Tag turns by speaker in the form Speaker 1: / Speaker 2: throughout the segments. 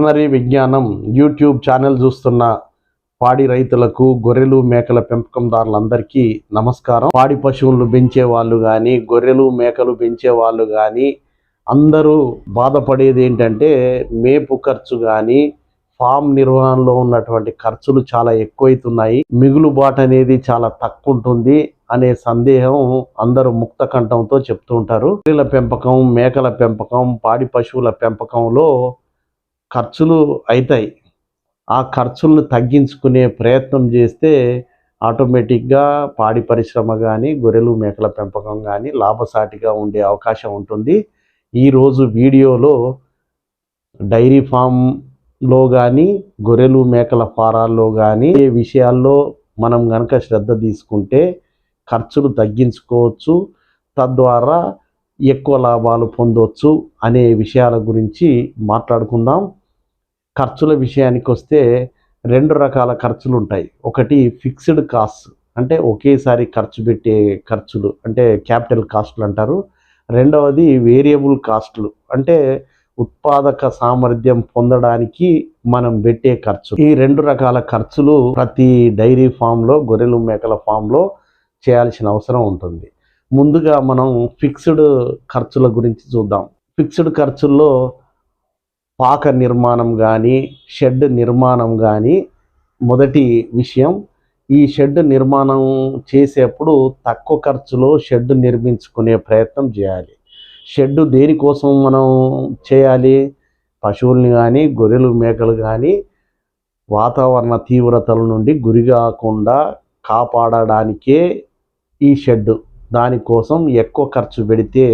Speaker 1: Veterinary విజ్ఞానం YouTube channel చూస్తున్న పాడి రైతులకు, గొర్రెలు మేకల పెంపకందారులందరికీ నమస్కారం. పాడి పశువులను పెంచే వాళ్ళు కానీ, గొర్రెలు మేకలు పెంచే వాళ్ళు కానీ అందరూ బాధపడేది ఏంటంటే మేపు ఖర్చు కానీ, ఫామ్ నిర్వహణలో ఉన్నటువంటి ఖర్చులు చాలా ఎక్కువైతున్నాయి, మిగులుబాటు అనేది చాలా తక్కువ ఉంటుంది అనే సందేహం అందరూ ముక్త కంఠంతో చెప్తూ ఉంటారు. గొర్రెల పెంపకం, మేకల పెంపకం, పాడి పశువుల పెంపకంలో ఖర్చులు అవుతాయి. ఆ ఖర్చులను తగ్గించుకునే ప్రయత్నం చేస్తే ఆటోమేటిక్గా పాడి పరిశ్రమ కానీ, గొర్రెలు మేకల పెంపకం కానీ లాభసాటిగా ఉండే అవకాశం ఉంటుంది. ఈరోజు వీడియోలో డైరీ ఫామ్లో కానీ, గొర్రెలు మేకల ఫారాల్లో కానీ ఏ విషయాల్లో మనం కనుక శ్రద్ధ తీసుకుంటే ఖర్చులు తగ్గించుకోవచ్చు, తద్వారా ఎక్కువ లాభాలు పొందవచ్చు అనే విషయాల గురించి మాట్లాడుకుందాం. ఖర్చుల విషయానికి వస్తే రెండు రకాల ఖర్చులు ఉంటాయి. ఒకటి ఫిక్స్డ్ కాస్ట్, అంటే ఒకేసారి ఖర్చు పెట్టే ఖర్చులు, అంటే క్యాపిటల్ కాస్ట్లు అంటారు. రెండవది వేరియబుల్ కాస్ట్లు, అంటే ఉత్పాదక సామర్థ్యం పొందడానికి మనం పెట్టే ఖర్చు. ఈ రెండు రకాల ఖర్చులు ప్రతి డైరీ ఫామ్లో, గొర్రెలు మేకల ఫామ్లో చేయాల్సిన అవసరం ఉంటుంది. ముందుగా మనం ఫిక్స్డ్ ఖర్చుల గురించి చూద్దాం. ఫిక్స్డ్ ఖర్చుల్లో పాక నిర్మాణం కానీ, షెడ్ నిర్మాణం కానీ మొదటి విషయం. ఈ షెడ్ నిర్మాణం చేసేప్పుడు తక్కువ ఖర్చులో షెడ్ నిర్మించుకునే ప్రయత్నం చేయాలి. షెడ్ దేనికోసం మనం చేయాలి? పశువుల్ని కానీ, గొర్రెలు మేకలు కానీ వాతావరణ తీవ్రతల నుండి గురికాకుండా కాపాడడానికే ఈ షెడ్. దానికోసం ఎక్కువ ఖర్చు పెడితే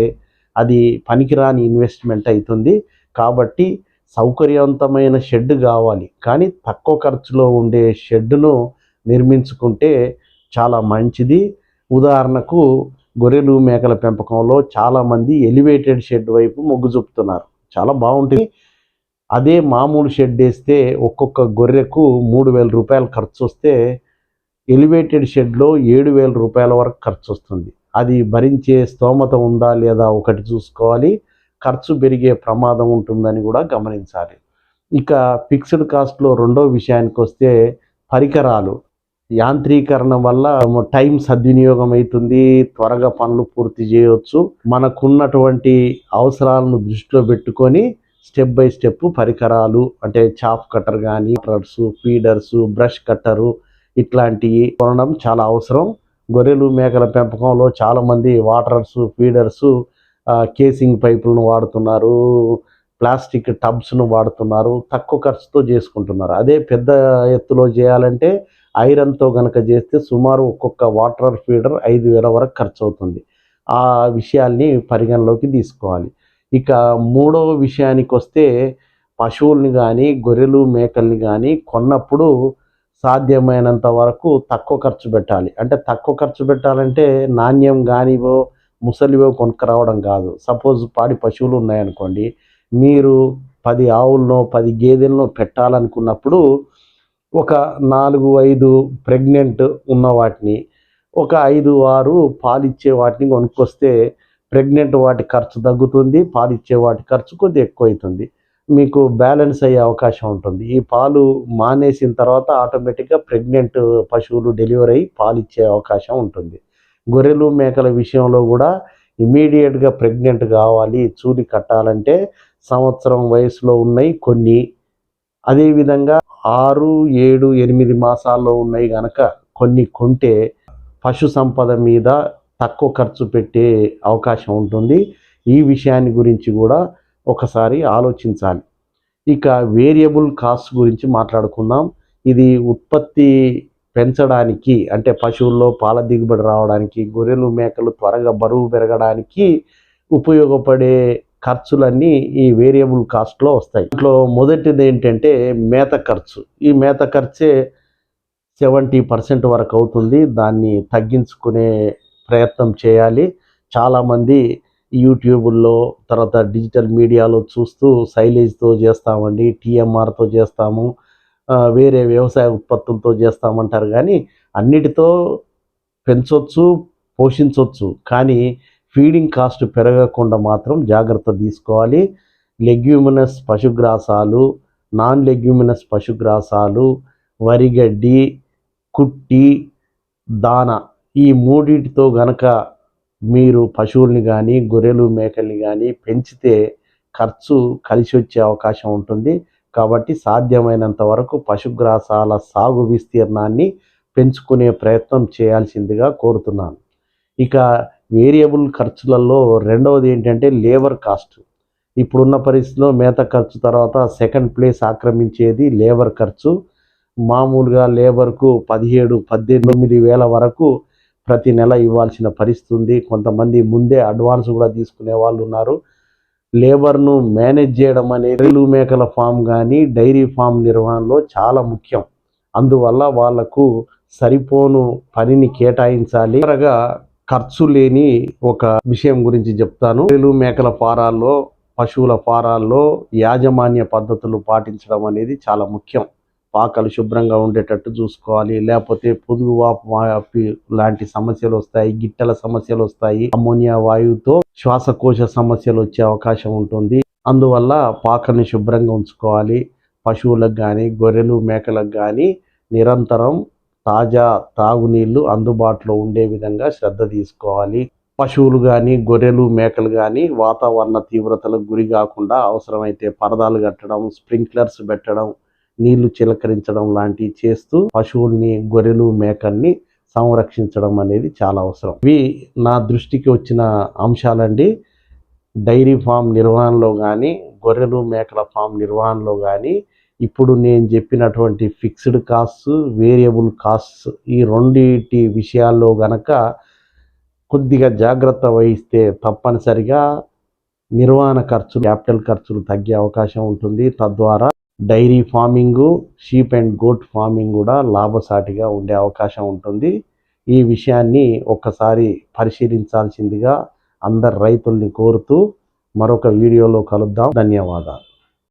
Speaker 1: అది పనికిరాని ఇన్వెస్ట్మెంట్ అవుతుంది. కాబట్టి సౌకర్యవంతమైన షెడ్ కావాలి, కానీ తక్కువ ఖర్చులో ఉండే షెడ్ను నిర్మించుకుంటే చాలా మంచిది. ఉదాహరణకు గొర్రెలు మేకల పెంపకంలో చాలామంది ఎలివేటెడ్ షెడ్ వైపు మొగ్గు చూపుతున్నారు, చాలా బాగుంటుంది. అదే మామూలు షెడ్ వేస్తే ఒక్కొక్క గొర్రెకు 3,000 రూపాయలు ఖర్చు వస్తే ఎలివేటెడ్ షెడ్లో 7,000 రూపాయల వరకు ఖర్చు వస్తుంది. అది భరించే స్తోమత ఉందా లేదా ఒకటి చూసుకోవాలి. ఖర్చు పెరిగే ప్రమాదం ఉంటుందని కూడా గమనించాలి. ఇక ఫిక్స్డ్ కాస్ట్లో రెండో విషయానికి వస్తే పరికరాలు. యాంత్రీకరణ వల్ల టైం సద్వినియోగం అవుతుంది, త్వరగా పనులు పూర్తి చేయవచ్చు. మనకున్నటువంటి అవసరాలను దృష్టిలో పెట్టుకొని స్టెప్ బై స్టెప్ పరికరాలు, అంటే చాప్ కట్టర్ కానీ, కట్టర్స్, ఫీడర్స్, బ్రష్ కట్టరు ఇట్లాంటివి కొనడం చాలా అవసరం. గొర్రెలు మేకల పెంపకంలో చాలామంది వాటర్స్, ఫీడర్స్, కేసింగ్ పైపులను వాడుతున్నారు, ప్లాస్టిక్ టబ్స్ను వాడుతున్నారు, తక్కువ ఖర్చుతో చేసుకుంటున్నారు. అదే పెద్ద ఎత్తులో చేయాలంటే ఐరన్తో కనుక చేస్తే సుమారు ఒక్కొక్క వాటర్ ఫీడర్ 5,000 వరకు ఖర్చు అవుతుంది. ఆ విషయాల్ని పరిగణలోకి తీసుకోవాలి. ఇక మూడవ విషయానికి వస్తే పశువుల్ని కానీ, గొర్రెలు మేకల్ని కానీ కొన్నప్పుడు సాధ్యమైనంత వరకు తక్కువ ఖర్చు పెట్టాలి. అంటే తక్కువ ఖర్చు పెట్టాలంటే నాణ్యం కానివో ముసలివో కొనుక్కరావడం కాదు. సపోజ్ పాడి పశువులు ఉన్నాయనుకోండి, మీరు 10 ఆవులను 10 గేదెలను పెట్టాలనుకున్నప్పుడు ఒక 4-5 ప్రెగ్నెంట్ ఉన్న వాటిని, ఒక 5-6 పాలిచ్చే వాటిని కొనుక్కొస్తే ప్రెగ్నెంట్ వాటి ఖర్చు తగ్గుతుంది, పాలిచ్చే వాటి ఖర్చు కొద్దిగా ఎక్కువ అవుతుంది, మీకు బ్యాలెన్స్ అయ్యే అవకాశం ఉంటుంది. ఈ పాలు మానేసిన తర్వాత ఆటోమేటిక్గా ప్రెగ్నెంట్ పశువులు డెలివరీ అయ్యి పాలిచ్చే అవకాశం ఉంటుంది. గొర్రెలు మేకల విషయంలో కూడా ఇమీడియట్గా ప్రెగ్నెంట్ కావాలి, చూలి కట్టాలంటే సంవత్సరం వయసులో ఉన్నాయి కొన్ని, అదేవిధంగా 6, 7, 8 మాసాల్లో ఉన్నాయి కనుక కొన్ని కొంటే పశు సంపద మీద తక్కువ ఖర్చు పెట్టే అవకాశం ఉంటుంది. ఈ విషయాన్ని గురించి కూడా ఒకసారి ఆలోచించాలి. ఇక వేరియబుల్ కాస్ట్ గురించి మాట్లాడుకుందాం. ఇది ఉత్పత్తి పెంచడానికి, అంటే పశువుల్లో పాల దిగుబడి రావడానికి, గొర్రెలు మేకలు త్వరగా బరువు పెరగడానికి ఉపయోగపడే ఖర్చులన్నీ ఈ వేరియబుల్ కాస్ట్లో వస్తాయి. ఇంట్లో మొదటిది ఏంటంటే మేత ఖర్చు. ఈ మేత ఖర్చే 70% వరకు అవుతుంది. దాన్ని తగ్గించుకునే ప్రయత్నం చేయాలి. చాలామంది యూట్యూబుల్లో, తర్వాత డిజిటల్ మీడియాలో చూస్తూ సైలేజ్తో చేస్తామండి, టీఎంఆర్తో చేస్తాము, వేరే వ్యవసాయ ఉత్పత్తులతో చేస్తామంటారు. కానీ అన్నిటితో పెంచవచ్చు, పోషించవచ్చు, కానీ ఫీడింగ్ కాస్ట్ పెరగకుండా మాత్రం జాగ్రత్త తీసుకోవాలి. లెగ్యూమినస్ పశుగ్రాసాలు, నాన్ లెగ్యూమినస్ పశుగ్రాసాలు, వరిగడ్డి, కుట్టి, దాన ఈ మూడింటితో గనక మీరు పశువుల్ని కానీ గొర్రెలు మేకల్ని కానీ పెంచితే ఖర్చు కలిసి వచ్చే అవకాశం ఉంటుంది. కాబట్టి సాధ్యమైనంత వరకు పశుగ్రాసాల సాగు విస్తీర్ణాన్ని పెంచుకునే ప్రయత్నం చేయాల్సిందిగా కోరుతున్నాను. ఇక వేరియబుల్ ఖర్చులలో రెండవది ఏంటంటే లేబర్ కాస్ట్. ఇప్పుడున్న పరిస్థితిలో మేత ఖర్చు తర్వాత సెకండ్ ప్లేస్ ఆక్రమించేది లేబర్ ఖర్చు. మామూలుగా లేబర్కు 17-18 వేల వరకు ప్రతి నెల ఇవ్వాల్సిన పరిస్థితి ఉంది. కొంతమంది ముందే అడ్వాన్స్ కూడా తీసుకునే వాళ్ళు ఉన్నారు. లేబర్ను మేనేజ్ చేయడం అనేది గొర్రెలు మేకల ఫామ్ కానీ డైరీ ఫామ్ నిర్వహణలో చాలా ముఖ్యం. అందువల్ల వాళ్లకు సరిపోను పనిని కేటాయించాలి. త్వరగా ఖర్చు లేని ఒక విషయం గురించి చెప్తాను. గొర్రెలు మేకల ఫారాల్లో, పశువుల ఫారాల్లో యాజమాన్య పద్ధతులు పాటించడం అనేది చాలా ముఖ్యం. పాకలు శుభ్రంగా ఉండేటట్టు చూసుకోవాలి. లేకపోతే పొదుగు వాపు లాంటి సమస్యలు వస్తాయి, గిట్టల సమస్యలు వస్తాయి. అమ్మోనియా వాయువుతో శ్వాసకోశ సమస్యలు వచ్చే అవకాశం ఉంటుంది. అందువల్ల పాకల్ని శుభ్రంగా ఉంచుకోవాలి. పశువులకు కానీ గొర్రెలు మేకలకు కానీ నిరంతరం తాజా తాగునీళ్లు అందుబాటులో ఉండే విధంగా శ్రద్ధ తీసుకోవాలి. పశువులు కానీ గొర్రెలు మేకలు కానీ వాతావరణ తీవ్రతలకు గురి కాకుండా అవసరమైతే పరదాలు కట్టడం, స్ప్రింక్లర్స్ పెట్టడం, నీళ్లు చిలకరించడం లాంటివి చేస్తూ పశువుల్ని గొర్రెలు మేకల్ని సంరక్షించడం అనేది చాలా అవసరం. ఇవి నా దృష్టికి వచ్చిన అంశాలండి. డైరీ ఫామ్ నిర్వహణలో కానీ గొర్రెలు మేకల ఫామ్ నిర్వహణలో కానీ ఇప్పుడు నేను చెప్పినటువంటి ఫిక్స్డ్ కాస్ట్, వేరియబుల్ కాస్ట్ ఈ రెండింటి విషయాల్లో గనక కొద్దిగా జాగ్రత్త వహిస్తే తప్పనిసరిగా నిర్వహణ ఖర్చులు, క్యాపిటల్ ఖర్చులు తగ్గే అవకాశం ఉంటుంది. తద్వారా dairy farming, sheep and goat farming కూడా లాభసాటిగా ఉండే అవకాశం ఉంటుంది. ఈ విషయాన్ని ఒక్కసారి పరిశీలించాల్సిందిగా అందరు రైతుల్ని కోరుతూ మరొక వీడియోలో కలుద్దాం. ధన్యవాదాలు.